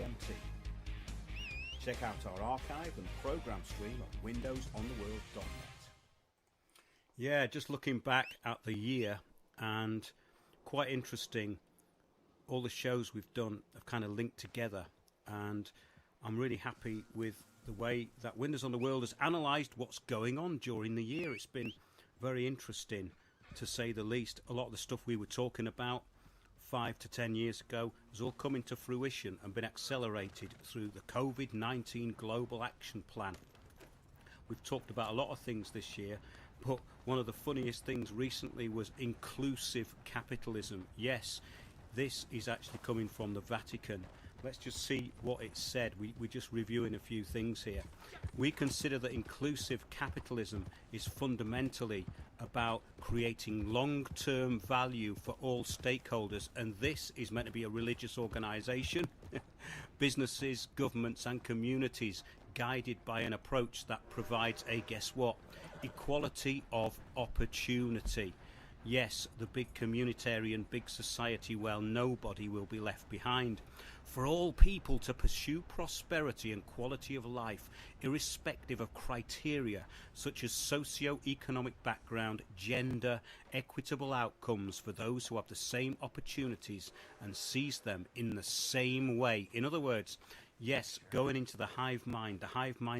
GMT. Check out our archive and program stream at windowsontheworld.net. Yeah, just looking back at the year, and quite interesting, all the shows we've done have kind of linked together, and I'm really happy with the way that Windows on the World has analysed what's going on during the year. It's been very interesting, to say the least. A lot of the stuff we were talking about 5 to 10 years ago has all come into fruition and been accelerated through the COVID-19 Global Action Plan. We've talked about a lot of things this year, but one of the funniest things recently was inclusive capitalism. Yes, this is actually coming from the Vatican. Let's just see what it said. We're just reviewing a few things here. We consider that inclusive capitalism is fundamentally about creating long-term value for all stakeholders, and this is meant to be a religious organisation. Businesses, governments and communities guided by an approach that provides a, guess what, equality of opportunity. Yes, the big communitarian, big society, well, nobody will be left behind. For all people to pursue prosperity and quality of life, irrespective of criteria such as socio-economic background, gender, equitable outcomes for those who have the same opportunities and seize them in the same way. In other words, yes, going into the hive mind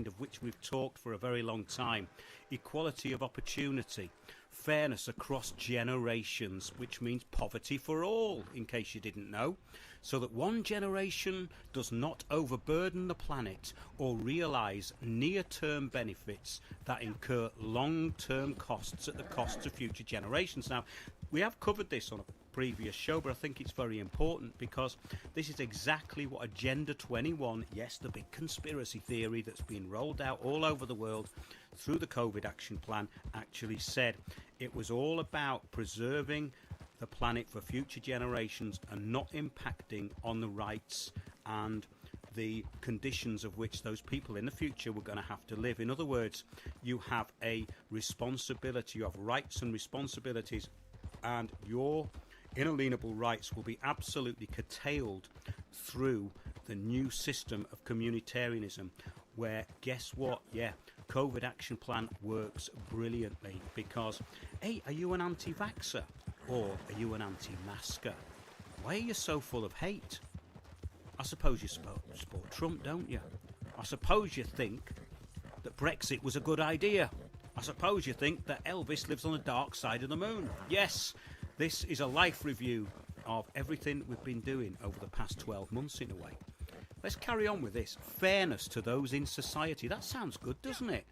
of which we've talked for a very long time, equality of opportunity, fairness across generations, which means poverty for all, in case you didn't know, so that one generation does not overburden the planet or realise near-term benefits that incur long-term costs at the cost of future generations. Now, we have covered this on a previous show, but I think it's very important because this is exactly what Agenda 21, yes, the big conspiracy theory that's been rolled out all over the world through the COVID action plan, actually said. It was all about preserving the planet for future generations and not impacting on the rights and the conditions of which those people in the future were going to have to live. In other words, you have a responsibility, you have rights and responsibilities, and your inalienable rights will be absolutely curtailed through the new system of communitarianism, where, guess what, yeah, COVID action plan works brilliantly because, hey, are you an anti-vaxxer or are you an anti-masker? Why are you so full of hate? I suppose you support Trump, don't you? I suppose you think that Brexit was a good idea. I suppose you think that Elvis lives on the dark side of the moon. Yes, this is a life review of everything we've been doing over the past 12 months in a way. Let's carry on with this. Fairness to those in society. That sounds good, doesn't it?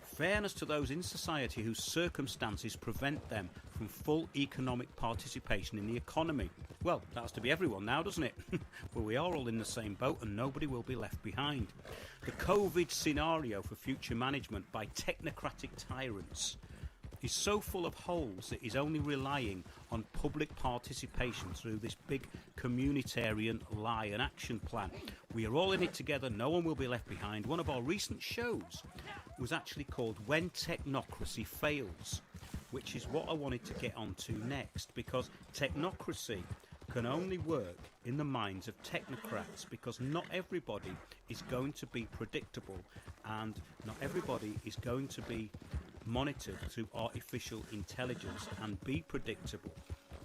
Fairness to those in society whose circumstances prevent them from full economic participation in the economy. Well, that has to be everyone now, doesn't it? Well, we are all in the same boat and nobody will be left behind. The COVID scenario for future management by technocratic tyrants is so full of holes that is only relying on public participation through this big communitarian lie and action plan. We are all in it together, no one will be left behind. One of our recent shows was actually called When Technocracy Fails, which is what I wanted to get onto next, because technocracy can only work in the minds of technocrats, because not everybody is going to be predictable and not everybody is going to be monitored through artificial intelligence and be predictable.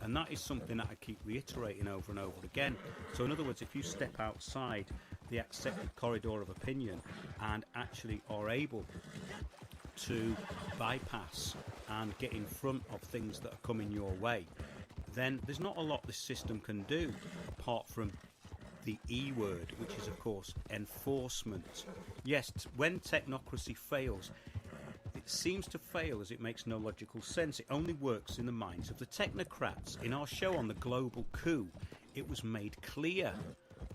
And that is something that I keep reiterating over and over again. So in other words, if you step outside the accepted corridor of opinion and actually are able to bypass and get in front of things that are coming your way, then there's not a lot this system can do apart from the E word, which is of course enforcement. Yes, when technocracy fails, it seems to fail as it makes no logical sense. It only works in the minds of the technocrats. In our show on the global coup, it was made clear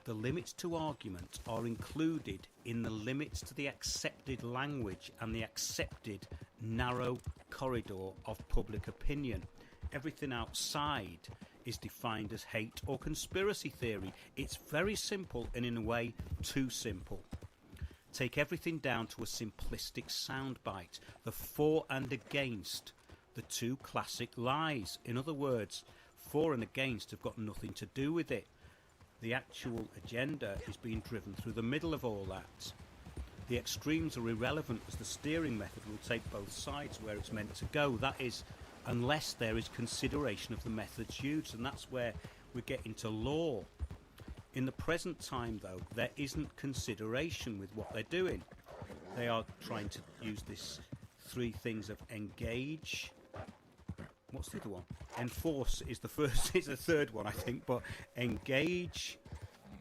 the limits to argument are included in the limits to the accepted language and the accepted narrow corridor of public opinion. Everything outside is defined as hate or conspiracy theory. It's very simple and in a way too simple. Take everything down to a simplistic soundbite, the for and against, the two classic lies. In other words, for and against have got nothing to do with it. The actual agenda is being driven through the middle of all that. The extremes are irrelevant as the steering method will take both sides where it's meant to go. That is, unless there is consideration of the methods used, and that's where we get into law. In the present time, though, there isn't consideration with what they're doing. They are trying to use this three things of engage. What's the other one? Enforce is the first, is the third one, I think, but engage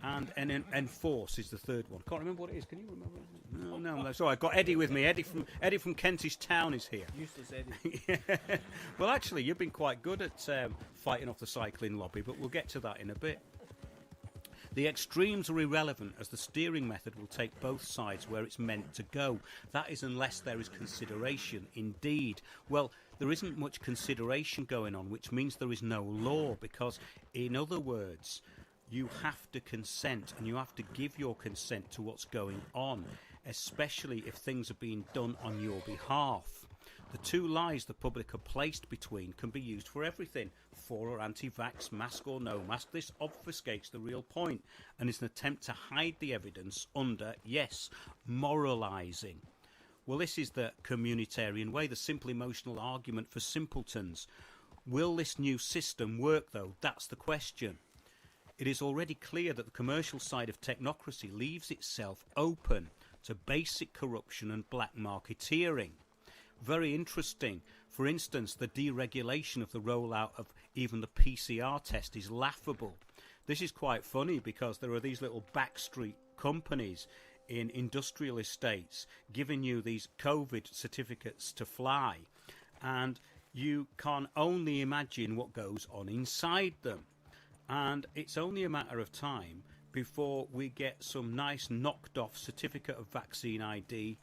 and enforce is the third one. Can't remember what it is. Can you remember? No. Sorry, I've got Eddie with me. Eddie from Kentish Town is here. Useless Eddie. Yeah. Well, actually, you've been quite good at fighting off the cycling lobby, but we'll get to that in a bit. The extremes are irrelevant as the steering method will take both sides where it's meant to go. That is unless there is consideration. Indeed. Well, there isn't much consideration going on, which means there is no law, because, in other words, you have to consent and you have to give your consent to what's going on, especially if things are being done on your behalf. The two lies the public are placed between can be used for everything, for or anti-vax, mask or no mask. This obfuscates the real point and is an attempt to hide the evidence under, yes, moralising. Well, this is the communitarian way, the simple emotional argument for simpletons. Will this new system work, though? That's the question. It is already clear that the commercial side of technocracy leaves itself open to basic corruption and black marketeering. Very interesting. For instance, the deregulation of the rollout of even the PCR test is laughable. This is quite funny because there are these little backstreet companies in industrial estates giving you these COVID certificates to fly, and you can only imagine what goes on inside them. And it's only a matter of time before we get some nice knocked off certificate of vaccine ID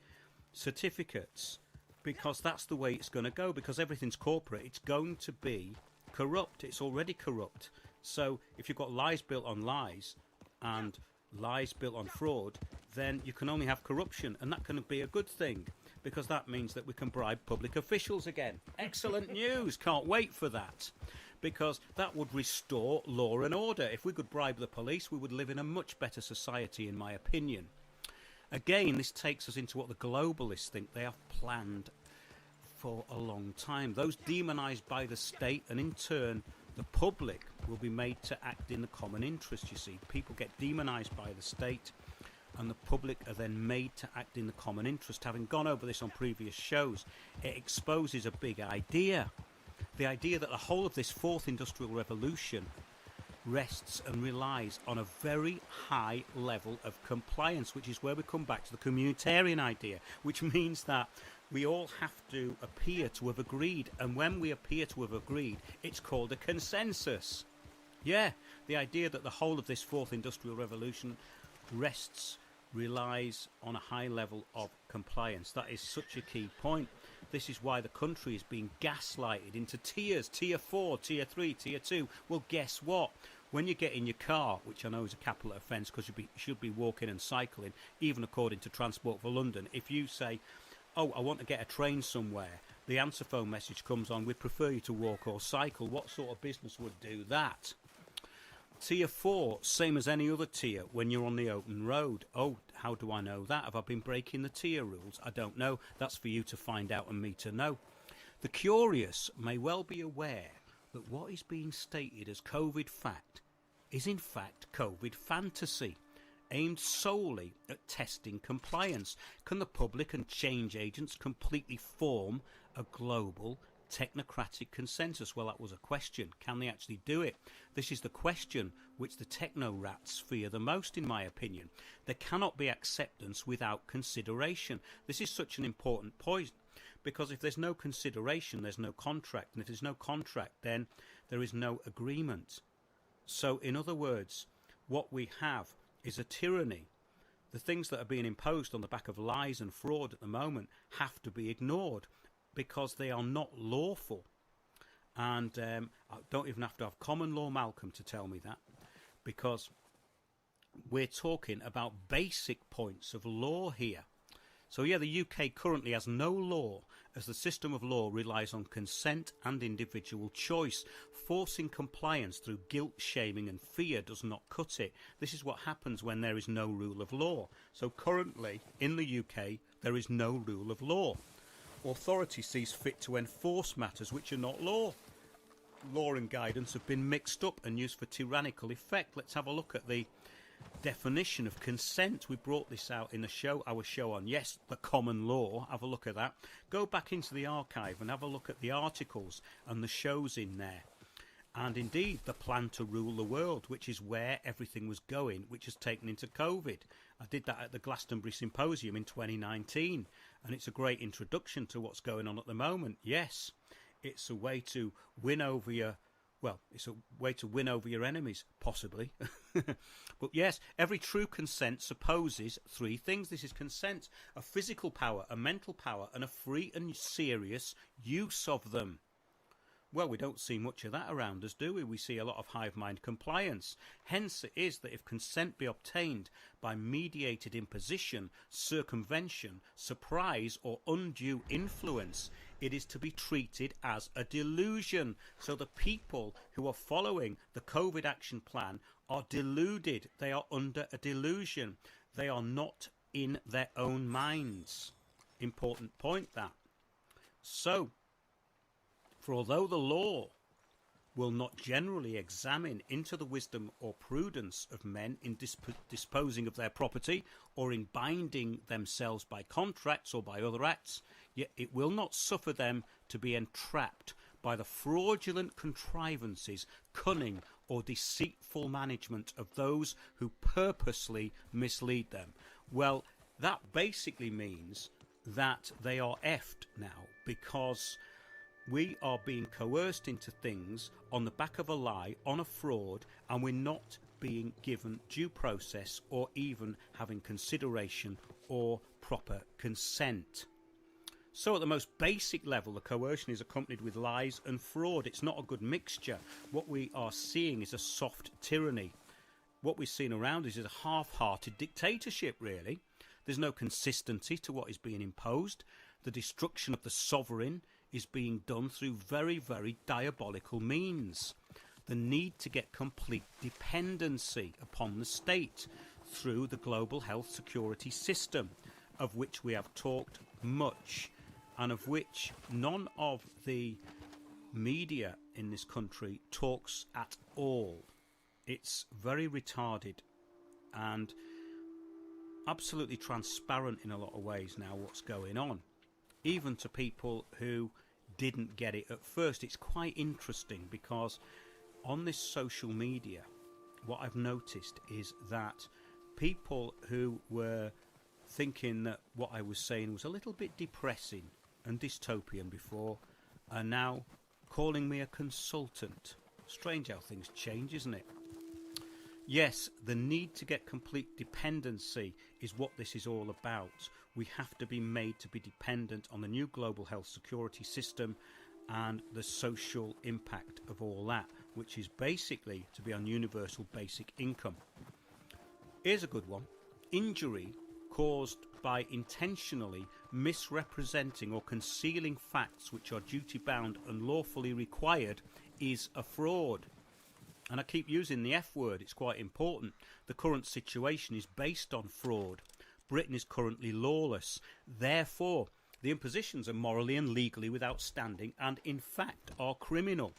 certificates, because that's the way it's going to go, because everything's corporate. It's going to be corrupt. It's already corrupt. So if you've got lies built on lies and lies built on fraud, then you can only have corruption, and that can be a good thing, because that means that we can bribe public officials again. Excellent news. Can't wait for that, because that would restore law and order. If we could bribe the police, we would live in a much better society, in my opinion. Again, this takes us into what the globalists think they have planned for a long time. Those demonised by the state, and in turn the public will be made to act in the common interest, you see. People get demonised by the state and the public are then made to act in the common interest. Having gone over this on previous shows, it exposes a big idea. The idea that the whole of this fourth industrial revolution rests and relies on a very high level of compliance, which is where we come back to the communitarian idea, which means that we all have to appear to have agreed, and when we appear to have agreed, it's called a consensus. Yeah, the idea that the whole of this fourth industrial revolution relies on a high level of compliance. That is such a key point. This is why the country is being gaslighted into tiers, tier 4, tier 3, tier 2. Well, guess what? When you get in your car, which I know is a capital offence because you should be walking and cycling, even according to Transport for London, if you say, oh, I want to get a train somewhere, the answer phone message comes on, we prefer you to walk or cycle. What sort of business would do that? Tier 4, same as any other tier when you're on the open road. Oh, how do I know that? Have I been breaking the tier rules? I don't know. That's for you to find out and me to know. The curious may well be aware that what is being stated as COVID fact is in fact COVID fantasy, aimed solely at testing compliance. Can the public and change agents completely form a global technocratic consensus? Well, that was a question. Can they actually do it? This is the question which the techno-rats fear the most, in my opinion. There cannot be acceptance without consideration. This is such an important point, because if there's no consideration, there's no contract, and if there's no contract, then there is no agreement. So, in other words, what we have is a tyranny. The things that are being imposed on the back of lies and fraud at the moment have to be ignored, because they are not lawful. And I don't even have to have common law Malcolm to tell me that, because we're talking about basic points of law here. So yeah, the UK currently has no law, as the system of law relies on consent and individual choice. Forcing compliance through guilt, shaming and fear does not cut it. This is what happens when there is no rule of law. So currently, in the UK, there is no rule of law. Authority sees fit to enforce matters which are not law. Law and guidance have been mixed up and used for tyrannical effect. Let's have a look at the definition of consent. We brought this out in our show on, yes, the common law. Have a look at that. Go back into the archive and have a look at the articles and the shows in there. And indeed, the plan to rule the world, which is where everything was going, which has taken into COVID. I did that at the Glastonbury Symposium in 2019, and it's a great introduction to what's going on at the moment. Yes, it's a way to win over your enemies, possibly. But yes, every true consent supposes three things. This is consent: a physical power, a mental power, and a free and serious use of them. Well, we don't see much of that around us, do we? We see a lot of hive mind compliance. Hence it is that if consent be obtained by mediated imposition, circumvention, surprise or undue influence, it is to be treated as a delusion. So the people who are following the COVID action plan are deluded. They are under a delusion. They are not in their own minds. Important point that. So, for although the law will not generally examine into the wisdom or prudence of men in disposing of their property or in binding themselves by contracts or by other acts, yet it will not suffer them to be entrapped by the fraudulent contrivances, cunning or deceitful management of those who purposely mislead them. Well, that basically means that they are effed now, because we are being coerced into things on the back of a lie, on a fraud, and we're not being given due process or even having consideration or proper consent. So at the most basic level, the coercion is accompanied with lies and fraud. It's not a good mixture. What we are seeing is a soft tyranny. What we're seeing around us is a half-hearted dictatorship, really. There's no consistency to what is being imposed. The destruction of the sovereign is being done through very, very diabolical means. The need to get complete dependency upon the state through the global health security system, of which we have talked much, and of which none of the media in this country talks at all. It's very retarded and absolutely transparent in a lot of ways now what's going on, even to people who didn't get it at first. It's quite interesting because on this social media, what I've noticed is that people who were thinking that what I was saying was a little bit depressing and dystopian before are now calling me a consultant. Strange how things change, isn't it? Yes, the need to get complete dependency is what this is all about. We have to be made to be dependent on the new global health security system and the social impact of all that, which is basically to be on universal basic income. Here's a good one. Injury caused by intentionally misrepresenting or concealing facts which are duty-bound and lawfully required is a fraud. And I keep using the F word, it's quite important. The current situation is based on fraud. Britain is currently lawless. Therefore, the impositions are morally and legally without standing and, in fact, are criminal.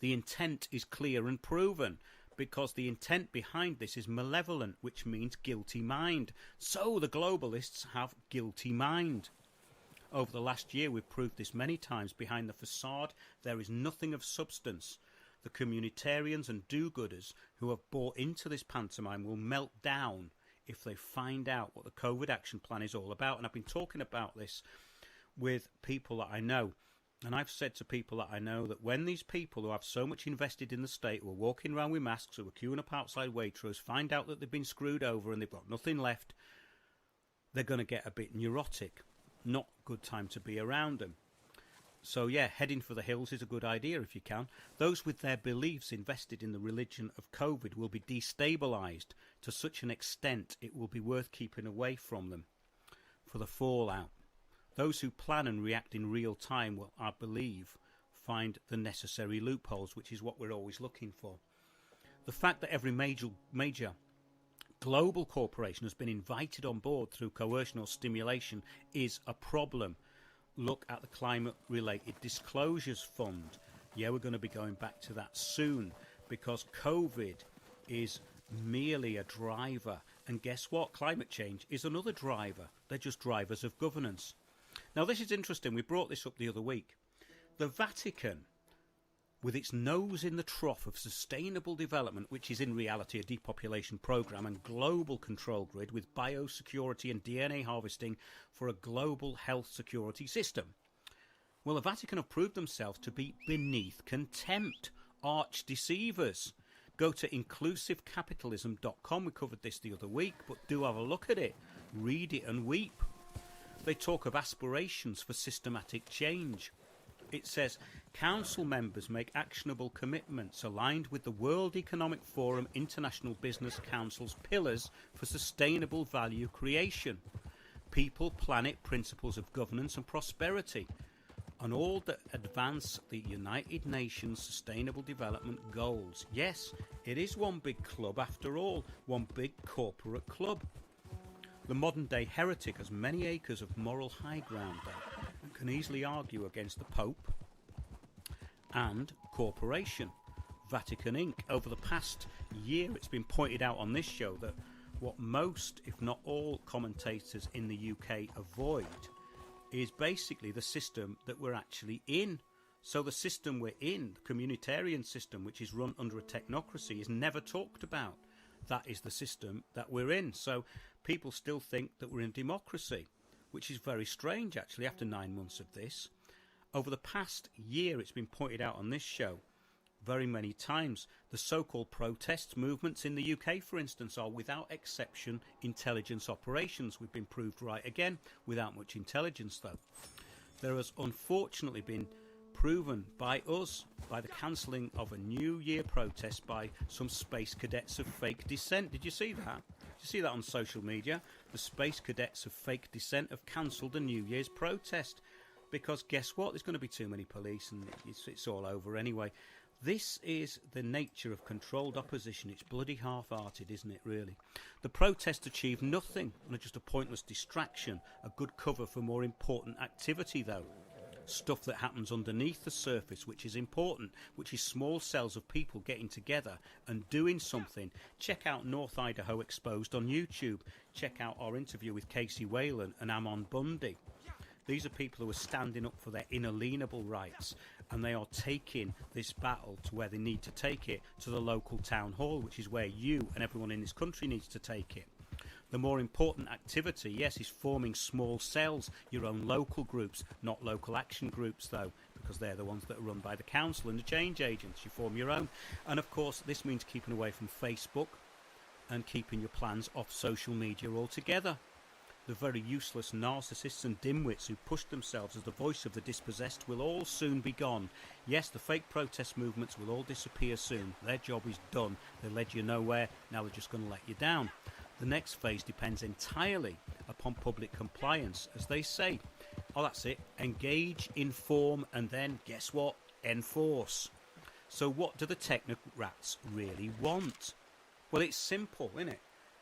The intent is clear and proven, because the intent behind this is malevolent, which means guilty mind. So the globalists have guilty mind. Over the last year, we've proved this many times. Behind the facade, there is nothing of substance. The communitarians and do-gooders who have bought into this pantomime will melt down if they find out what the COVID action plan is all about. And I've been talking about this with people that I know. And I've said to people that I know that when these people who have so much invested in the state, who are walking around with masks, who are queuing up outside Waitrose, find out that they've been screwed over and they've got nothing left, they're going to get a bit neurotic. Not a good time to be around them. So yeah, heading for the hills is a good idea if you can. Those with their beliefs invested in the religion of COVID will be destabilised to such an extent it will be worth keeping away from them. for the fallout. Those who plan and react in real time will, I believe, find the necessary loopholes, which is what we're always looking for. The fact that every major global corporation has been invited on board through coercion or stimulation is a problem. Look at the Climate-Related Disclosures Fund. Yeah, we're going to be going back to that soon, because COVID is merely a driver. And guess what? Climate change is another driver. They're just drivers of governance. Now, this is interesting. We brought this up the other week. The Vatican, with its nose in the trough of sustainable development, which is in reality a depopulation program and global control grid with biosecurity and DNA harvesting for a global health security system. Well, the Vatican have proved themselves to be beneath contempt, arch deceivers. Go to inclusivecapitalism.com. We covered this the other week, but do have a look at it. Read it and weep. They talk of aspirations for systematic change. It says, council members make actionable commitments aligned with the World Economic Forum International Business Council's pillars for sustainable value creation, people, planet, principles of governance and prosperity, and all that advance the United Nations Sustainable Development Goals. Yes, it is one big club after all, one big corporate club. The modern-day heretic has many acres of moral high ground, though, and can easily argue against the Pope and corporation, Vatican Inc. Over the past year, it's been pointed out on this show that what most, if not all, commentators in the UK avoid is basically the system that we're actually in. So the system we're in, the communitarian system, which is run under a technocracy, is never talked about. That is the system that we're in. So people still think that we're in democracy, which is very strange, actually, after 9 months of this. Over the past year, it's been pointed out on this show very many times, the so-called protest movements in the UK, for instance, are without exception intelligence operations. We've been proved right again, without much intelligence, though. There has unfortunately been proven by us, by the cancelling of a New Year protest by some space cadets of fake descent. Did you see that? Did you see that on social media? The space cadets of fake descent have cancelled a New Year's protest. Because guess what? There's going to be too many police and it's all over anyway. This is the nature of controlled opposition. It's bloody half-hearted, isn't it, really? The protests achieved nothing and are just a pointless distraction, a good cover for more important activity, though. Stuff that happens underneath the surface, which is important, which is small cells of people getting together and doing something. Check out North Idaho Exposed on YouTube. Check out our interview with Casey Whalen and Ammon Bundy. These are people who are standing up for their inalienable rights, and they are taking this battle to where they need to take it, to the local town hall, which is where you and everyone in this country needs to take it. The more important activity, yes, is forming small cells, your own local groups, not local action groups, though, because they're the ones that are run by the council and the change agents. You form your own. And, of course, this means keeping away from Facebook and keeping your plans off social media altogether. The very useless narcissists and dimwits who push themselves as the voice of the dispossessed will all soon be gone. Yes, the fake protest movements will all disappear soon. Their job is done. They led you nowhere. Now they're just going to let you down. The next phase depends entirely upon public compliance. As they say, oh, that's it. Engage, inform, and then, guess what? Enforce. So what do the technocrats really want? Well, it's simple, isn't it?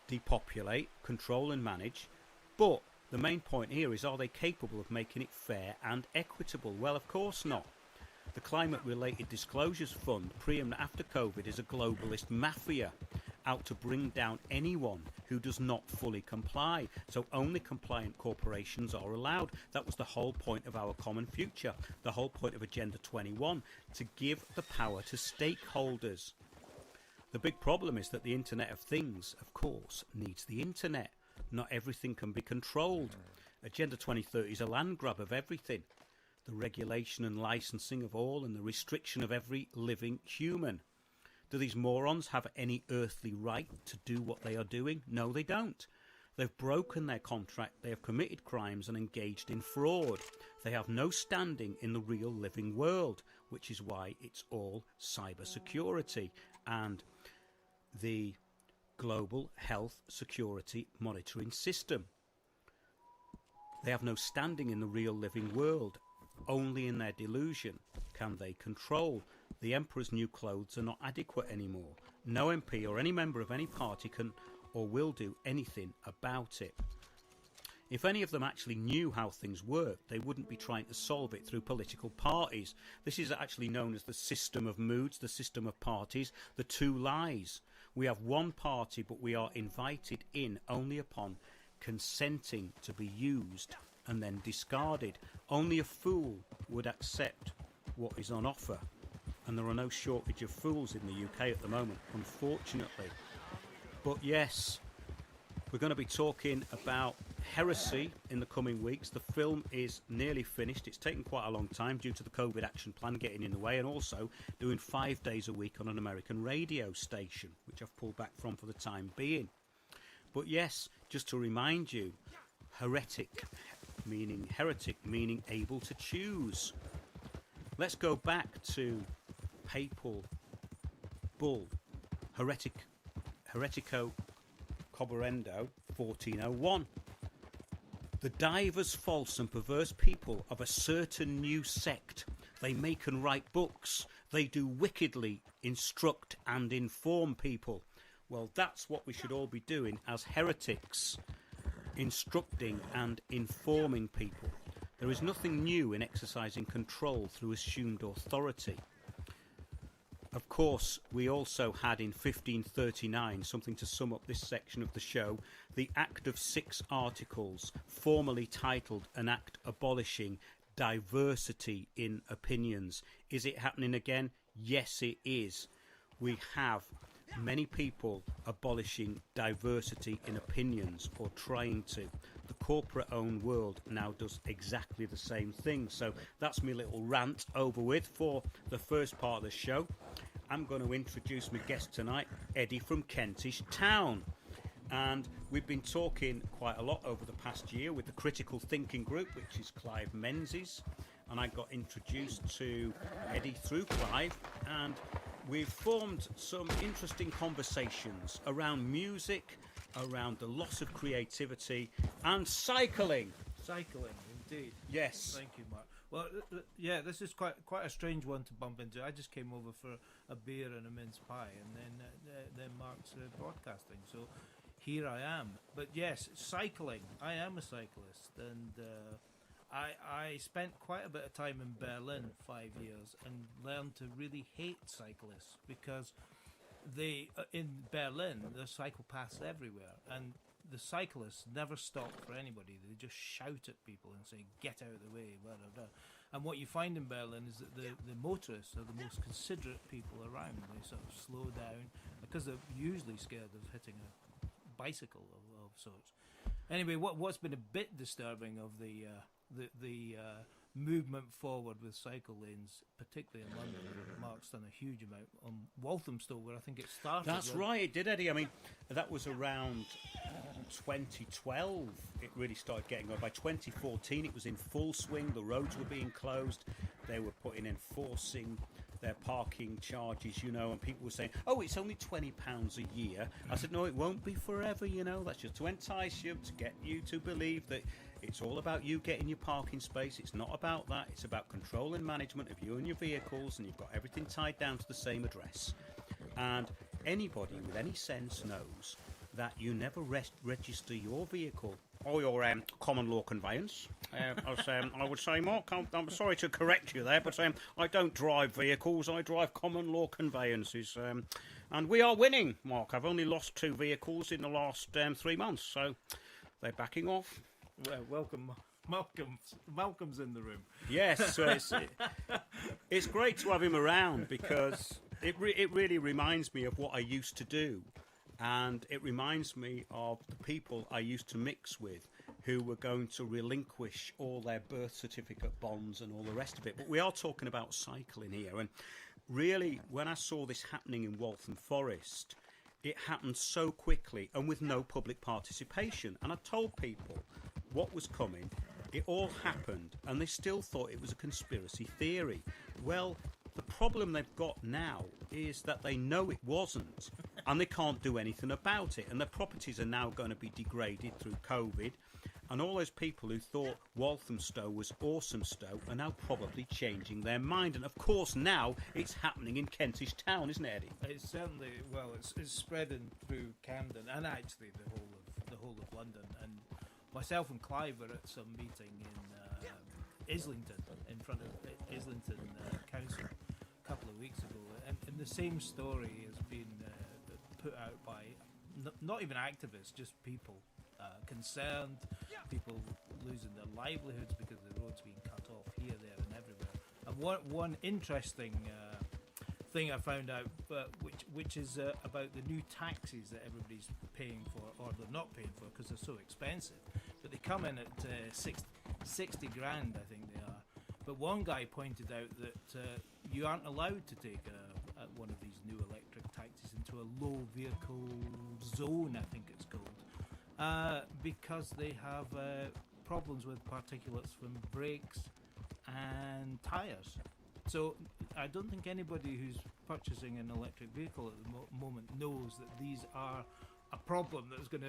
Depopulate, control and manage. But the main point here is, are they capable of making it fair and equitable? Well, of course not. The Climate-Related Disclosures Fund, pre and after COVID, is a globalist mafia out to bring down anyone who does not fully comply. So only compliant corporations are allowed. That was the whole point of our common future, the whole point of Agenda 21, to give the power to stakeholders. The big problem is that the Internet of Things, of course, needs the Internet. Not everything can be controlled. Agenda 2030 is a land grab of everything. The regulation and licensing of all and the restriction of every living human. Do these morons have any earthly right to do what they are doing? No, they don't. They've broken their contract, they have committed crimes and engaged in fraud. They have no standing in the real living world, which is why it's all cybersecurity and the Global Health Security Monitoring System. They have no standing in the real living world. Only in their delusion can they control. The Emperor's new clothes are not adequate anymore. No MP or any member of any party can or will do anything about it. If any of them actually knew how things work, they wouldn't be trying to solve it through political parties. This is actually known as the system of moods, the system of parties, the two lies. We have one party, but we are invited in only upon consenting to be used and then discarded. Only a fool would accept what is on offer. And there are no shortage of fools in the UK at the moment, unfortunately. But yes, we're going to be talking about Heresy in the coming weeks. The film is nearly finished. It's taken quite a long time due to the COVID action plan getting in the way, and also doing 5 days a week on an American radio station, which I've pulled back from for the time being. But yes, just to remind you, heretic meaning able to choose. Let's go back to Papal Bull Heretico Cobrendo 1401. The divers, false and perverse people of a certain new sect, they make and write books, they do wickedly instruct and inform people. Well, that's what we should all be doing as heretics, instructing and informing people. There is nothing new in exercising control through assumed authority. Of course, we also had in 1539, something to sum up this section of the show, the Act of 6 Articles, formerly titled an Act abolishing diversity in opinions. Is it happening again? Yes, it is. We have many people abolishing diversity in opinions, or trying to. The corporate-owned world now does exactly the same thing. So that's my little rant over with for the first part of the show. I'm going to introduce my guest tonight, Eddie from Kentish Town. And we've been talking quite a lot over the past year with the Critical Thinking Group, which is Clive Menzies. And I got introduced to Eddie through Clive, and we've formed some interesting conversations around music, around the loss of creativity, and cycling. Cycling, indeed. Yes. Thank you, Mark. Well, yeah, this is quite a strange one to bump into. I just came over for a beer and a mince pie, and then Mark's broadcasting. So here I am. But yes, cycling. I am a cyclist, and I spent quite a bit of time in Berlin, 5 years, and learned to really hate cyclists because in Berlin there's cycle paths everywhere, and the cyclists never stop for anybody. They just shout at people and say, "Get out of the way!" Blah, blah, blah. And what you find in Berlin is that the motorists are the most considerate people around. They sort of slow down because they're usually scared of hitting a bicycle of sorts. Anyway, what's been a bit disturbing of the movement forward with cycle lanes, particularly in London. Mark's done a huge amount on Walthamstow, where I think it started. That's right, it did, Eddie. I mean, that was around 2012 it really started getting on. By 2014 it was in full swing. The roads were being closed. They were enforcing their parking charges, and people were saying, "Oh, it's only £20 a year." I said, "No, it won't be forever, That's just to entice you, to get you to believe that it's all about you getting your parking space. It's not about that. It's about control and management of you and your vehicles, and you've got everything tied down to the same address." And anybody with any sense knows that you never register your vehicle or your common law conveyance. I would say, Mark, I'm sorry to correct you there, but I don't drive vehicles. I drive common law conveyances. And we are winning, Mark. I've only lost 2 vehicles in the last 3 months, so they're backing off. Well, welcome, Malcolm's in the room. Yes, so it's great to have him around because it really reminds me of what I used to do, and it reminds me of the people I used to mix with who were going to relinquish all their birth certificate bonds and all the rest of it. But we are talking about cycling here, and really, when I saw this happening in Waltham Forest, it happened so quickly and with no public participation. And I told people what was coming. It all happened, and they still thought it was a conspiracy theory. Well, the problem they've got now is that they know it wasn't, and they can't do anything about it. And their properties are now going to be degraded through COVID. And all those people who thought Walthamstow was awesome Stow are now probably changing their mind. And of course now it's happening in Kentish Town, isn't it, Eddie? It's certainly, well, it's spreading through Camden and actually the whole of London. And myself and Clive were at some meeting in Islington, in front of Islington Council, a couple of weeks ago, and the same story has been put out by not even activists, just people concerned, people losing their livelihoods because the road's being cut off here, there, and everywhere. And one interesting thing I found out, which is about the new taxis that everybody's paying for, or they're not paying for because they're so expensive. But they come in at 60 grand, I think they are. But one guy pointed out that you aren't allowed to take one of these new electric taxis into a low vehicle zone, I think it's called, because they have problems with particulates from brakes and tyres. So I don't think anybody who's purchasing an electric vehicle at the moment knows that these are a problem that's going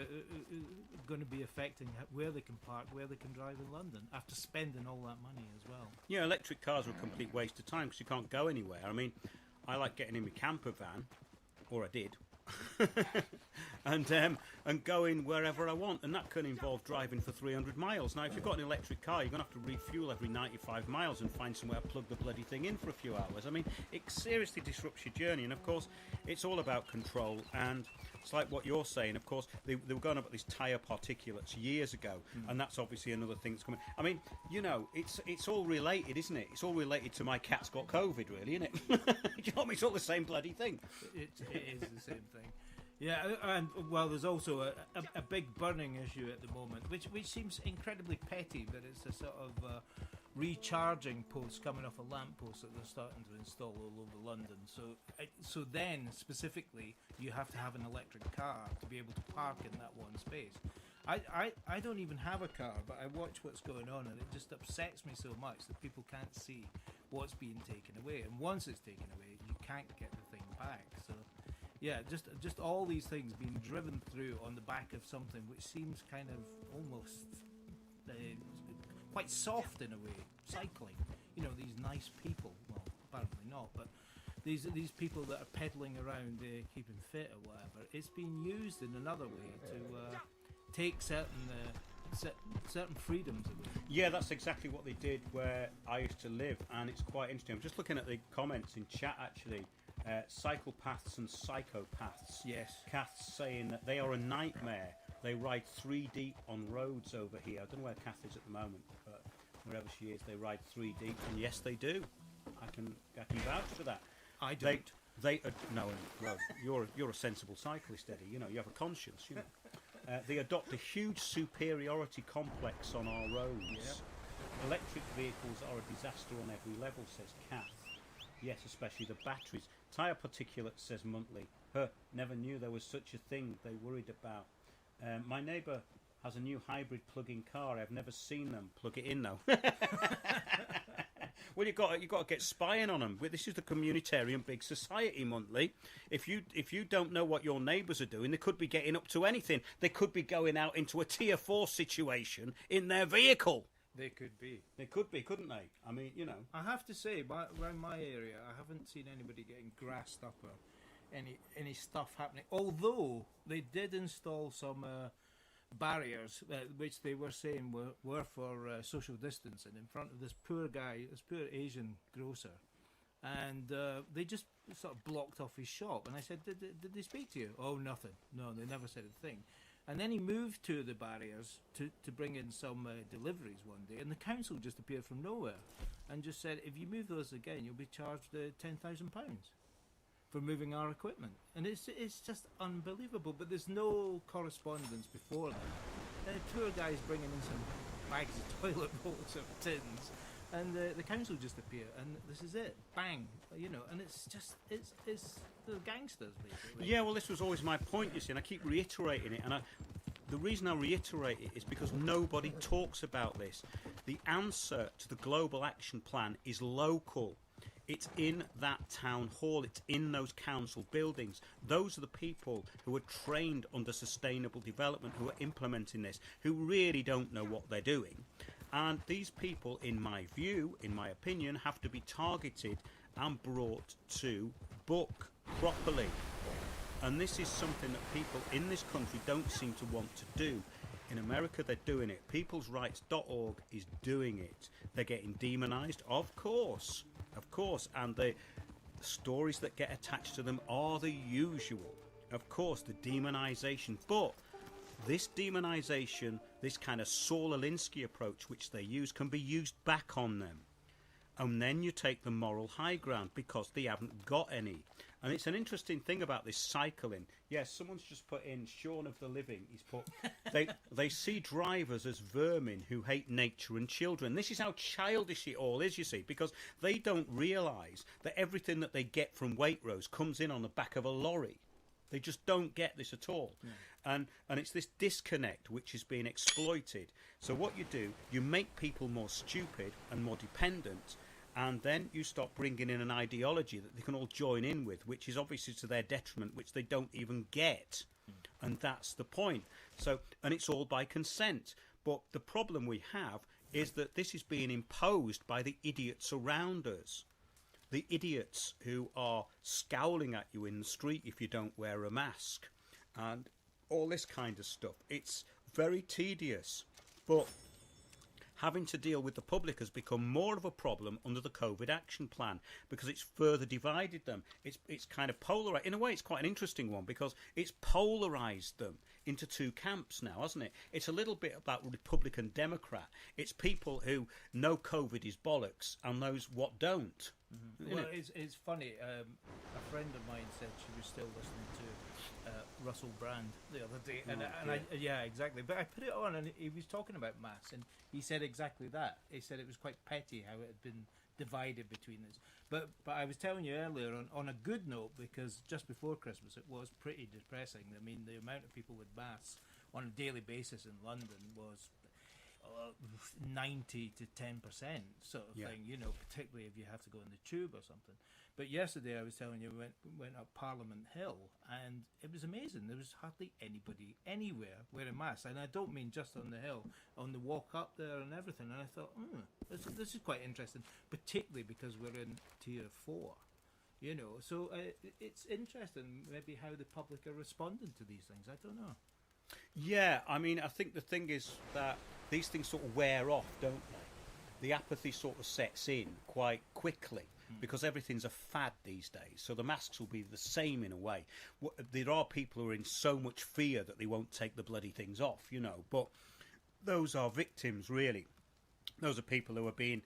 to be affecting where they can park, where they can drive in London after spending all that money as well. Yeah, electric cars are a complete waste of time because you can't go anywhere. I mean, I like getting in my camper van, or I did, and going wherever I want, and that can involve driving for 300 miles. Now, if you've got an electric car, you're going to have to refuel every 95 miles and find somewhere to plug the bloody thing in for a few hours. I mean, it seriously disrupts your journey, and of course, it's all about control, and it's like what you're saying. Of course, they were going up with these tyre particulates years ago, and that's obviously another thing that's coming. I mean, you know, it's all related, isn't it? It's all related to my cat's got COVID, really, isn't it? You know what I mean? It's all the same bloody thing. It is the same thing. Yeah, and well, there's also a big burning issue at the moment, which seems incredibly petty, but it's a sort of recharging post coming off a lamp post that they're starting to install all over London. So then specifically, you have to have an electric car to be able to park in that one space. I don't even have a car, but I watch what's going on, and it just upsets me so much that people can't see what's being taken away. And once it's taken away, you can't get the thing back. So yeah, just all these things being driven through on the back of something which seems kind of almost quite soft in a way. Cycling, you know, these nice people. Well, apparently not, but these people that are peddling around keeping fit or whatever. It's been used in another way to take certain freedoms away. Yeah, that's exactly what they did where I used to live, and it's quite interesting. I'm just looking at the comments in chat actually. Psychopaths and psychopaths. Yes. Kath's saying that they are a nightmare. They ride 3 deep on roads over here. I don't know where Kath is at the moment, but wherever she is, they ride 3 deep, and yes, they do. I can vouch for that. I don't. No, you're a sensible cyclist, Eddie. You know, you have a conscience. You know, they adopt a huge superiority complex on our roads. Yeah. Electric vehicles are a disaster on every level, says Kath. Yes, especially the batteries. Tyre particulates, says Monthly. Never knew there was such a thing they worried about. My neighbour has a new hybrid plug-in car. I've never seen them. Plug it in, though. Well, you've got to get spying on them. This is the communitarian big society, Monthly. If you don't know what your neighbours are doing, they could be getting up to anything. They could be going out into a Tier 4 situation in their vehicle. They could be. They could be, couldn't they? I mean, you know. I have to say, around my area, I haven't seen anybody getting grassed up or any stuff happening. Although they did install some barriers, which they were saying were for social distancing in front of this poor Asian grocer. And they just sort of blocked off his shop. And I said, did they speak to you? Oh, nothing. No, they never said a thing. And then he moved to the barriers to bring in some deliveries one day, and the council just appeared from nowhere and just said, if you move those again, you'll be charged £10,000 for moving our equipment. And it's just unbelievable, but there's no correspondence before that. The poor guy's bringing in some bags of toilet rolls or tins, and the council just appear, and this is it, bang, you know, and it's the gangsters, basically. Yeah, well, this was always my point, you see, and I keep reiterating it, and the reason I reiterate it is because nobody talks about this. The answer to the global action plan is local. It's in that town hall. It's in those council buildings. Those are the people who are trained under sustainable development, who are implementing this, who really don't know what they're doing. And these people, in my view, in my opinion, have to be targeted and brought to book properly. And this is something that people in this country don't seem to want to do. In America, they're doing it. Peoplesrights.org is doing it. They're getting demonized, of course, and the stories that get attached to them are the usual. Of course, the demonization. But this demonization, this kind of Saul Alinsky approach which they use, can be used back on them. And then you take the moral high ground because they haven't got any. And it's an interesting thing about this cycling. Yes, someone's just put in Shaun of the Living. He's put they see drivers as vermin who hate nature and children. This is how childish it all is, you see, because they don't realise that everything that they get from Waitrose comes in on the back of a lorry. They just don't get this at all. Yeah. And it's this disconnect which is being exploited. So what you do, you make people more stupid and more dependent, and then you start bringing in an ideology that they can all join in with, which is obviously to their detriment, which they don't even get. And that's the point. So, and it's all by consent. But the problem we have is that this is being imposed by the idiots around us. The idiots who are scowling at you in the street if you don't wear a mask. And all this kind of stuff. It's very tedious. But having to deal with the public has become more of a problem under the COVID action plan because it's further divided them. It's kind of polarised. In a way, it's quite an interesting one because it's polarised them into two camps now, hasn't it? It's a little bit about Republican Democrat. It's people who know COVID is bollocks and those what don't. Mm-hmm. Well, it's funny. A friend of mine said she was still listening to Russell Brand the other day, and yeah, exactly. But I put it on, and he was talking about masks, and he said exactly that. He said it was quite petty how it had been divided between us. But I was telling you earlier on a good note, because just before Christmas it was pretty depressing. I mean, the amount of people with masks on a daily basis in London was 90 to 10% sort of thing, you know, particularly if you have to go in the tube or something. But yesterday I was telling you, went up Parliament Hill, and it was amazing. There was hardly anybody anywhere wearing masks, and I don't mean just on the hill, on the walk up there and everything. And I thought, this is quite interesting, particularly because we're in tier 4, you know. So it's interesting maybe how the public are responding to these things. I don't know. Yeah, I mean, I think the thing is that these things sort of wear off, don't they? The apathy sort of sets in quite quickly because everything's a fad these days. So the masks will be the same in a way. There are people who are in so much fear that they won't take the bloody things off, you know. But those are victims, really. Those are people who are being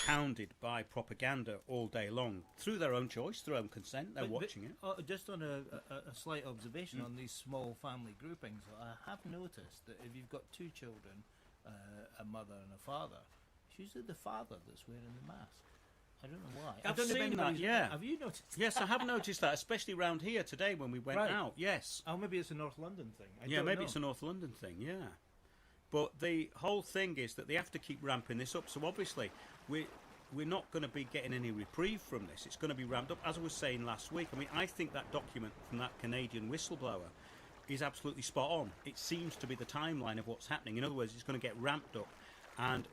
pounded by propaganda all day long through their own choice, through their own consent. They're watching it. Just on a slight observation on these small family groupings, I have noticed that if you've got two children, a mother and a father, it's usually the father that's wearing the mask. I don't know why. I've seen that, yeah. Have you noticed that? Yes, I have noticed that, especially around here today when we went out, yes. Oh, maybe it's a North London thing. Maybe it's a North London thing, yeah. But the whole thing is that they have to keep ramping this up. So obviously, we're not going to be getting any reprieve from this. It's going to be ramped up. As I was saying last week, I mean, I think that document from that Canadian whistleblower is absolutely spot on. It seems to be the timeline of what's happening. In other words, it's going to get ramped up, and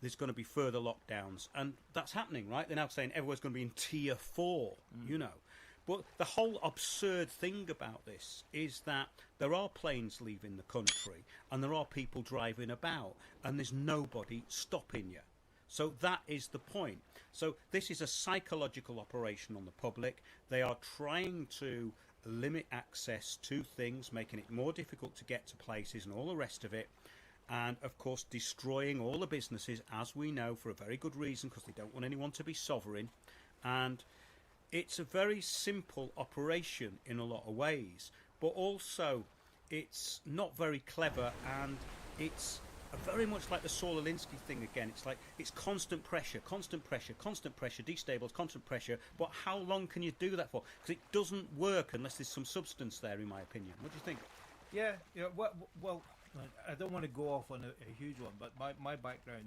there's going to be further lockdowns. And that's happening, right? They're now saying everyone's going to be in tier 4, you know. But the whole absurd thing about this is that there are planes leaving the country and there are people driving about and there's nobody stopping you. So that is the point. So this is a psychological operation on the public. They are trying to limit access to things, making it more difficult to get to places and all the rest of it. And, of course, destroying all the businesses, as we know, for a very good reason, because they don't want anyone to be sovereign. And it's a very simple operation in a lot of ways, but also it's not very clever, and it's very much like the Saul Alinsky thing again. It's like it's constant pressure, destables, constant pressure. But how long can you do that for? Because it doesn't work unless there's some substance there, in my opinion. What do you think? Yeah. Well, I don't want to go off on a huge one, but my background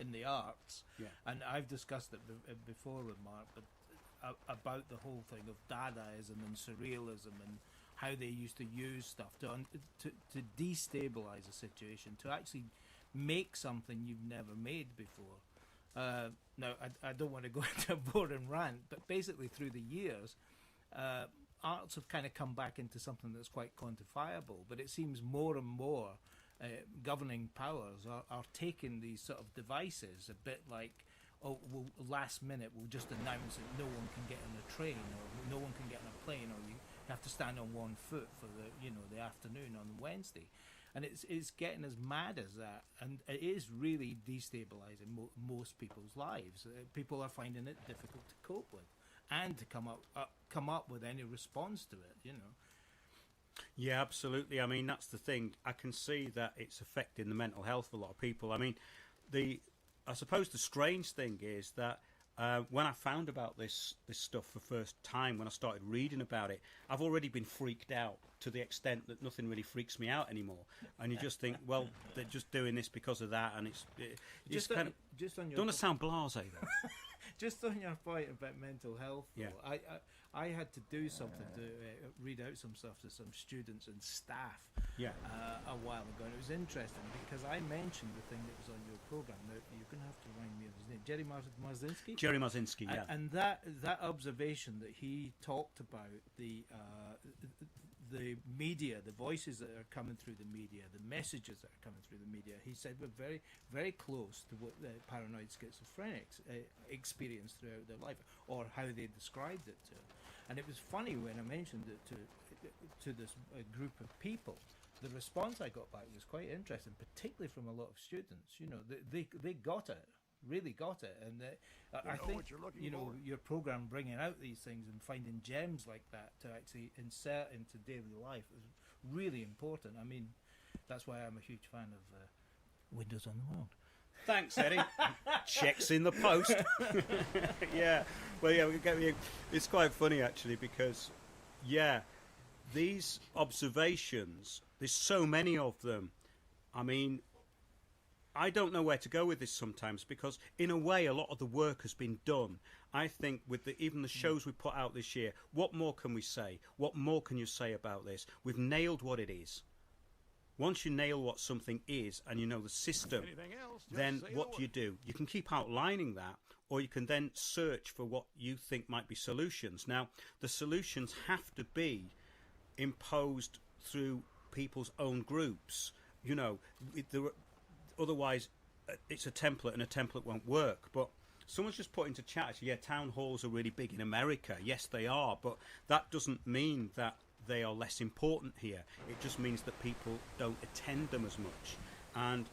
in the arts. Yeah. And I've discussed it before with Mark, but about the whole thing of Dadaism and surrealism and how they used to use stuff to destabilize a situation, to actually make something you've never made before. Now, I don't want to go into a boring rant, but basically through the years, arts have kind of come back into something that's quite quantifiable, but it seems more and more governing powers are taking these sort of devices a bit like, oh, well, last minute we'll just announce that no one can get on a train or no one can get on a plane, or you have to stand on one foot for the afternoon on Wednesday. And it's getting as mad as that, and it is really destabilizing most people's lives. People are finding it difficult to cope with, and to come up with any response to it. Yeah, absolutely. I mean, that's the thing. I can see that it's affecting the mental health of a lot of people. I mean, I suppose the strange thing is that when I found about this stuff for the first time, when I started reading about it, I've already been freaked out to the extent that nothing really freaks me out anymore. And you just think, well, they're just doing this because of that, and it's just kind of. Just on your don't want to sound blasé though. Just on your point about mental health, though, yeah. I had to do something to read out some stuff to some students and staff a while ago, and it was interesting because I mentioned the thing that was on your program. Now, you're going to have to remind me of his name, Jerry Marzinski. Jerry Marzinski, yeah. And that observation that he talked about, the media, the voices that are coming through the media, the messages that are coming through the media, he said were very, very close to what the paranoid schizophrenics experienced throughout their life, or how they described it to. And it was funny when I mentioned it to this group of people. The response I got back was quite interesting, particularly from a lot of students. They got it, really got it, and I think your program bringing out these things and finding gems like that to actually insert into daily life is really important. I mean, that's why I'm a huge fan of Windows on the World. Thanks, Eddie. Checks in the post. Yeah. Well, yeah, it's quite funny actually because, these observations, there's so many of them. I mean, I don't know where to go with this sometimes because, in a way, a lot of the work has been done. I think with even the shows we put out this year, what more can we say? What more can you say about this? We've nailed what it is. Once you nail what something is and you know the system, then what do? You can keep outlining that, or you can then search for what you think might be solutions. Now, the solutions have to be imposed through people's own groups. Otherwise, it's a template, and a template won't work. But someone's just put into chat, town halls are really big in America. Yes, they are, but that doesn't mean that they are less important here. It just means that people don't attend them as much. And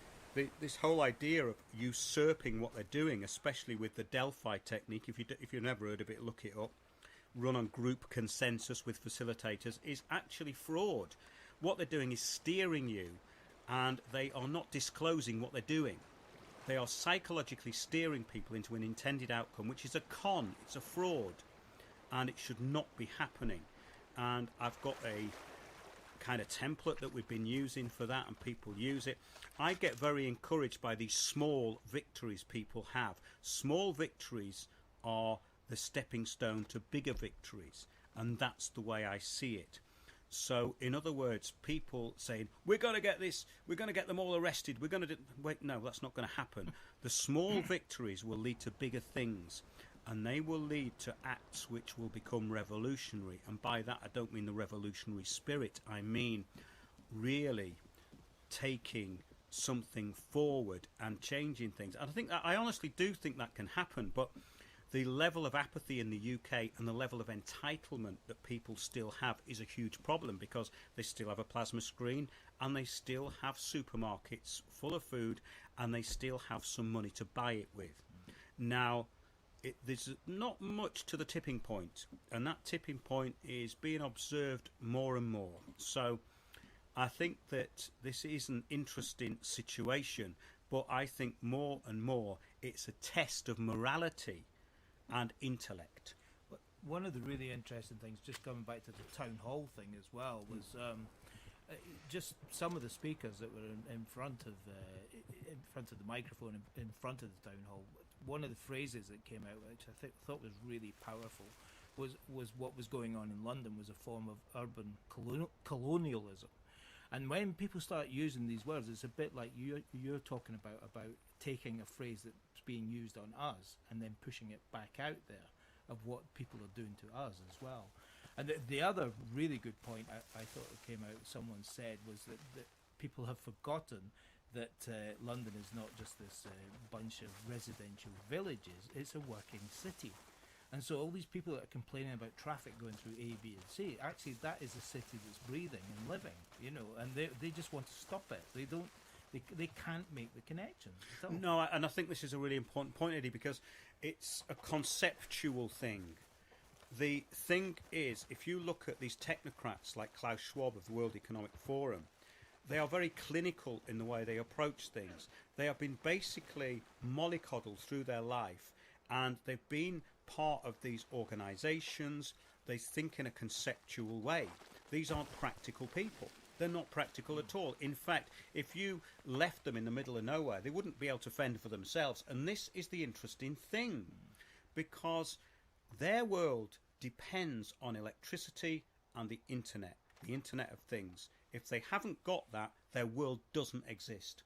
this whole idea of usurping what they're doing, especially with the Delphi technique, if you've never heard of it, look it up, run on group consensus with facilitators, is actually fraud. What they're doing is steering you, and they are not disclosing what they're doing. They are psychologically steering people into an intended outcome, which is a con, it's a fraud, and it should not be happening. And I've got a kind of template that we've been using for that, and people use it. I get very encouraged by these small victories people have. Small victories are the stepping stone to bigger victories, and that's the way I see it. So, in other words, people saying, we're going to get this, we're going to get them all arrested, we're going to wait, no, that's not going to happen. The small victories will lead to bigger things, and they will lead to acts which will become revolutionary. And by that, I don't mean the revolutionary spirit. I mean really taking something forward and changing things. And I honestly do think that can happen, but the level of apathy in the UK and the level of entitlement that people still have is a huge problem, because they still have a plasma screen, and they still have supermarkets full of food, and they still have some money to buy it with. Now, there's not much to the tipping point, and that tipping point is being observed more and more. So I think that this is an interesting situation, but I think more and more it's a test of morality and intellect. One of the really interesting things, just coming back to the town hall thing as well, was just some of the speakers that were in front of the microphone, in front of the town hall. One of the phrases that came out, which I thought was really powerful, was what was going on in London was a form of urban colonialism. And when people start using these words, it's a bit like you're talking about taking a phrase that's being used on us and then pushing it back out there of what people are doing to us as well. And the other really good point I thought that came out, someone said, was that people have forgotten that London is not just this bunch of residential villages, it's a working city. And so all these people that are complaining about traffic going through A, B and C, actually that is a city that's breathing and living, and they just want to stop it. They can't make the connection. No, and I think this is a really important point, Eddie, because it's a conceptual thing. The thing is, if you look at these technocrats like Klaus Schwab of the World Economic Forum, they are very clinical in the way they approach things. They have been basically mollycoddled through their life, and they've been part of these organisations. They think in a conceptual way. These aren't practical people. They're not practical at all. In fact, if you left them in the middle of nowhere, they wouldn't be able to fend for themselves. And this is the interesting thing, because their world depends on electricity and the Internet of Things. If they haven't got that, their world doesn't exist.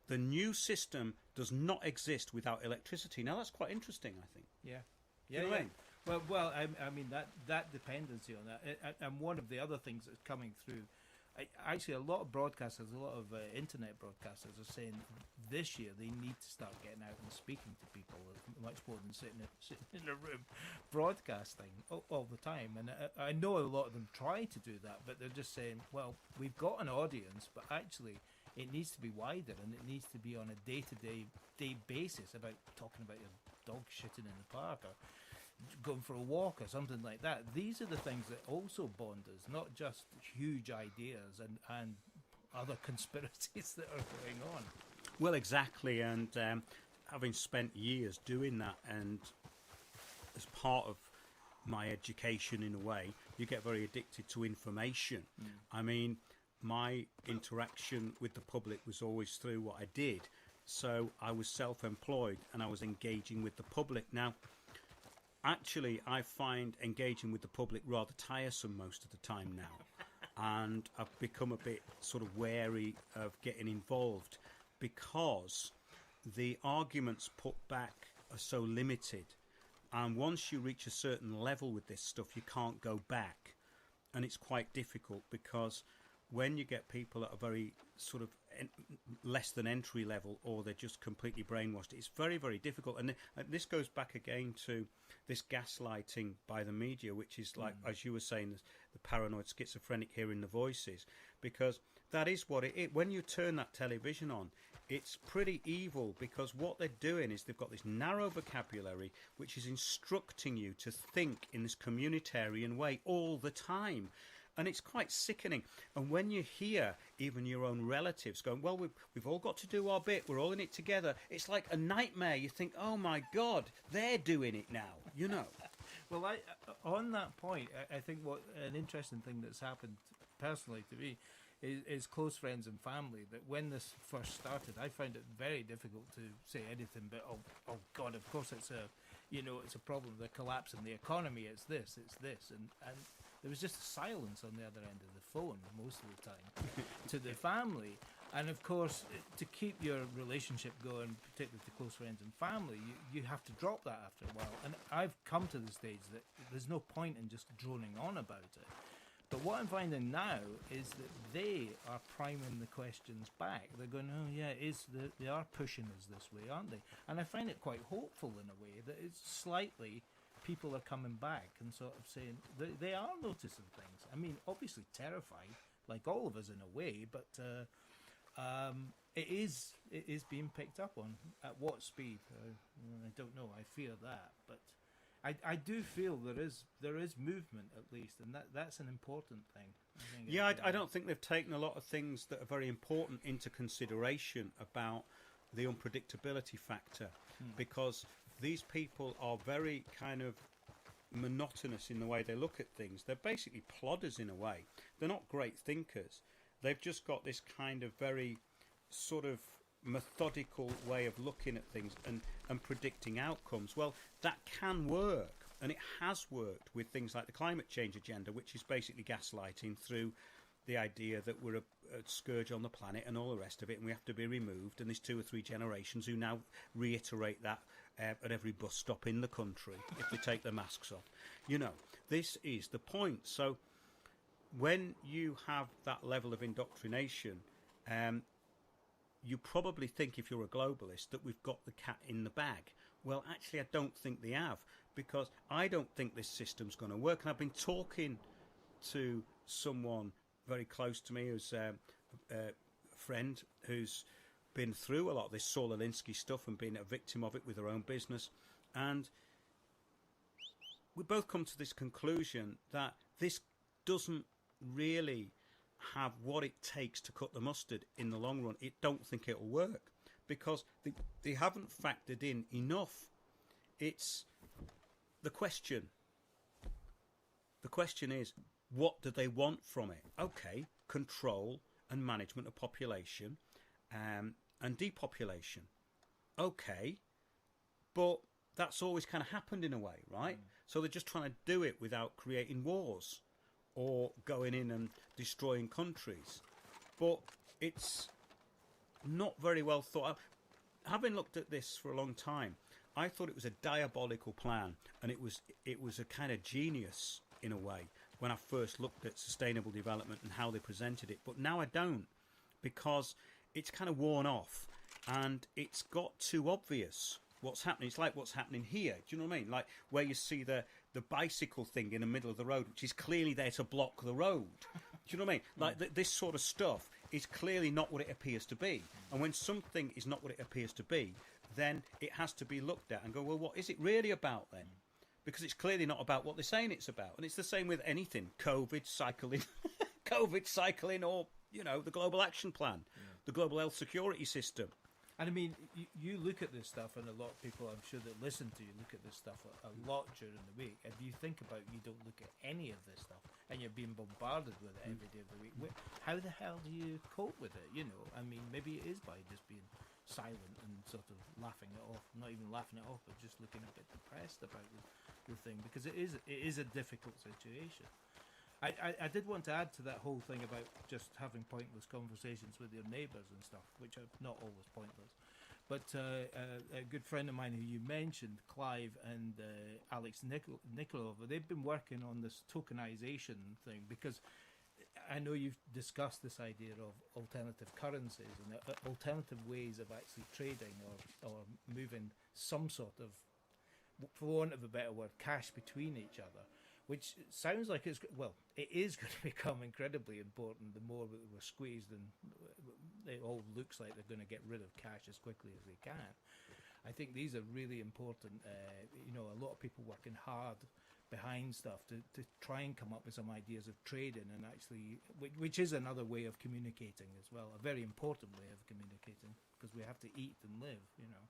The new system does not exist without electricity. Now, that's quite interesting, I think. Yeah. You know what I mean? Well, I mean that dependency on that, and one of the other things that's coming through, actually, a lot of broadcasters, a lot of internet broadcasters are saying this year they need to start getting out and speaking to people much more than sitting in a room broadcasting all the time. And I know a lot of them try to do that, but they're just saying, well, we've got an audience, but actually it needs to be wider, and it needs to be on a day basis, about talking about your dog shitting in the park or going for a walk or something like that. These are the things that also bond us, not just huge ideas and other conspiracies that are going on. Well, exactly, and having spent years doing that, and as part of my education in a way, you get very addicted to information. I mean, my interaction with the public was always through what I did. So I was self-employed and I was engaging with the public. Now, actually, I find engaging with the public rather tiresome most of the time now. And I've become a bit sort of wary of getting involved, because the arguments put back are so limited. And once you reach a certain level with this stuff, you can't go back. And it's quite difficult, because when you get people that are very sort of less than entry level, or they're just completely brainwashed, it's very, very difficult. And this goes back again to this gaslighting by the media, which is like, as you were saying, the paranoid schizophrenic hearing the voices, because that is what it is. When you turn that television on, it's pretty evil, because what they're doing is they've got this narrow vocabulary which is instructing you to think in this communitarian way all the time. And it's quite sickening. And when you hear even your own relatives going, well, we've all got to do our bit, we're all in it together, it's like a nightmare. You think, oh my God, they're doing it now, Well, on that point, I think what an interesting thing that's happened personally to me is close friends and family, that when this first started, I found it very difficult to say anything but, oh God, of course it's a problem, the collapse in the economy, it's this, and there was just silence on the other end of the phone most of the time to the family. And of course, to keep your relationship going, particularly to close friends and family, you have to drop that after a while. And I've come to the stage that there's no point in just droning on about it. But what I'm finding now is that they are priming the questions back. They're going, oh yeah, they are pushing us this way, aren't they? And I find it quite hopeful in a way that it's slightly, people are coming back and sort of saying they are noticing things. I mean, obviously terrified, like all of us in a way, but it is being picked up on. At what speed? I don't know. I fear that, but I do feel there is movement, at least, and that's an important thing. I don't think they've taken a lot of things that are very important into consideration about the unpredictability factor, because these people are very kind of monotonous in the way they look at things. They're basically plodders in a way. They're not great thinkers. They've just got this kind of very sort of methodical way of looking at things and predicting outcomes. Well, that can work, and it has worked with things like the climate change agenda, which is basically gaslighting through the idea that we're a scourge on the planet and all the rest of it, and we have to be removed. And there's 2 or 3 generations who now reiterate that at every bus stop in the country if they take their masks off. You know, this is the point. So when you have that level of indoctrination, you probably think, if you're a globalist, that we've got the cat in the bag. Well, actually, I don't think they have, because I don't think this system's going to work. And I've been talking to someone very close to me who's a friend who's been through a lot of this Saul Alinsky stuff and been a victim of it with her own business. And we both come to this conclusion that this doesn't really have what it takes to cut the mustard in the long run. It don't think it'll work, because they haven't factored in enough. It's the question. The question is, what do they want from it? Okay, control and management of population and depopulation. Okay, but that's always kind of happened in a way, right? So they're just trying to do it without creating wars or going in and destroying countries. But it's not very well thought out. Having looked at this for a long time, I thought it was a diabolical plan, and it was a kind of genius in a way when I first looked at sustainable development and how they presented it. But now I don't, because it's kind of worn off and it's got too obvious what's happening. It's like what's happening here. Do you know what I mean? Like where you see the bicycle thing in the middle of the road, which is clearly there to block the road. Do you know what I mean? Like this sort of stuff is clearly not what it appears to be. And when something is not what it appears to be, then it has to be looked at and go, well, what is it really about then? Because it's clearly not about what they're saying it's about. And it's the same with anything. COVID cycling, or, you know, the Global Action Plan, the Global Health Security System. And I mean, you look at this stuff, and a lot of people, I'm sure, that listen to you look at this stuff a lot during the week. And you think about, you don't look at any of this stuff, and you're being bombarded with it every day of the week. How the hell do you cope with it? You know, I mean, maybe it is by just being silent and sort of laughing it off. Not even laughing it off, but just looking a bit depressed about the thing, because it is a difficult situation. I did want to add to that whole thing about just having pointless conversations with your neighbours and stuff, which are not always pointless. But a good friend of mine who you mentioned, Clive and Alex Nikolov, they've been working on this tokenization thing, because I know you've discussed this idea of alternative currencies and alternative ways of actually trading or moving some sort of, for want of a better word, cash between each other. Which sounds like it is going to become incredibly important the more that we're squeezed, and it all looks like they're going to get rid of cash as quickly as they can. I think these are really important. A lot of people working hard behind stuff to try and come up with some ideas of trading, and actually, which is another way of communicating as well, a very important way of communicating, because we have to eat and live, you know.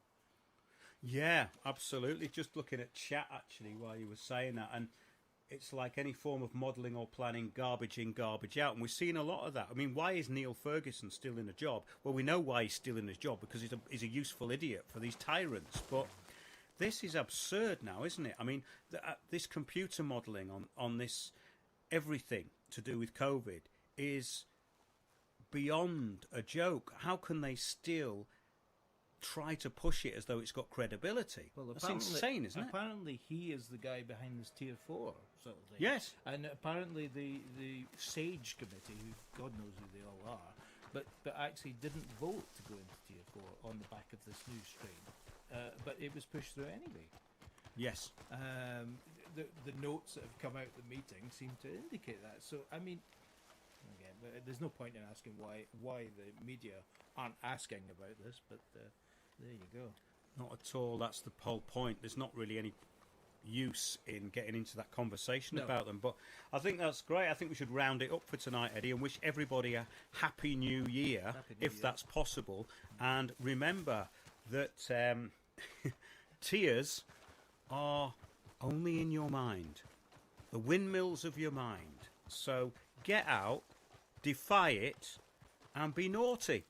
Yeah, absolutely. Just looking at chat actually while you were saying that, and it's like any form of modelling or planning, garbage in, garbage out. And we're seeing a lot of that. I mean, why is Neil Ferguson still in a job? Well, we know why he's still in his job, because he's a useful idiot for these tyrants. But this is absurd now, isn't it? I mean, this computer modelling on this, everything to do with COVID, is beyond a joke. How can they still try to push it as though it's got credibility? Well, that's insane, isn't it? Apparently he is the guy behind this Tier 4 sort of thing. Yes. And apparently the SAGE committee, who God knows who they all are, but actually didn't vote to go into Tier 4 on the back of this new strain. But it was pushed through anyway. Yes. The notes that have come out of the meeting seem to indicate that. So, I mean, again, there's no point in asking why the media aren't asking about this, but there you go. Not at all. That's the whole point. There's not really any use in getting into that conversation about them. But I think that's great. I think we should round it up for tonight, Eddie, and wish everybody a happy new year, if that's possible. And remember that tears are only in your mind, the windmills of your mind. So get out, defy it, and be naughty.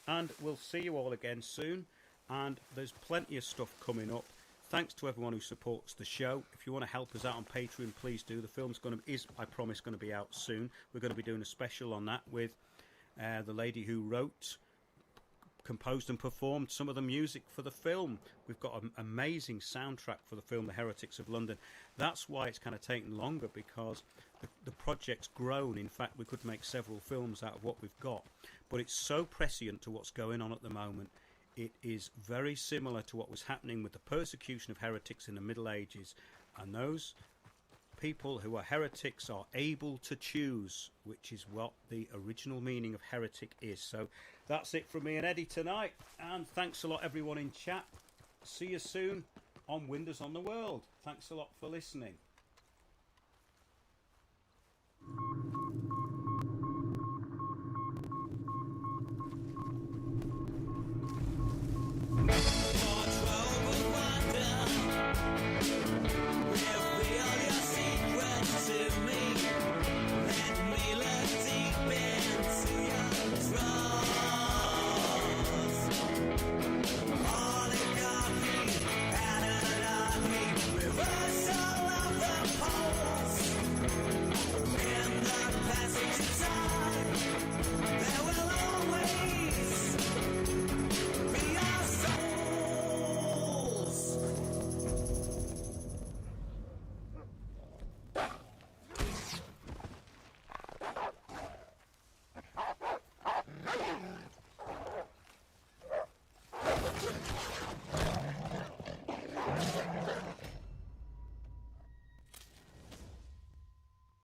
And we'll see you all again soon. And there's plenty of stuff coming up. Thanks to everyone who supports the show. If you want to help us out on Patreon, please do. The film's I promise, going to be out soon. We're going to be doing a special on that with the lady who wrote, composed and performed some of the music for the film. We've got an amazing soundtrack for the film The Heretics of London. That's why it's kind of taken longer, because the project's grown. In fact, we could make several films out of what we've got, but it's so prescient to what's going on at the moment. It is very similar to what was happening with the persecution of heretics in the Middle Ages, and those people who are heretics are able to choose, which is what the original meaning of heretic is. So that's it from me and Eddie tonight, and thanks a lot everyone in chat. See you soon on Windows on the World. Thanks a lot for listening.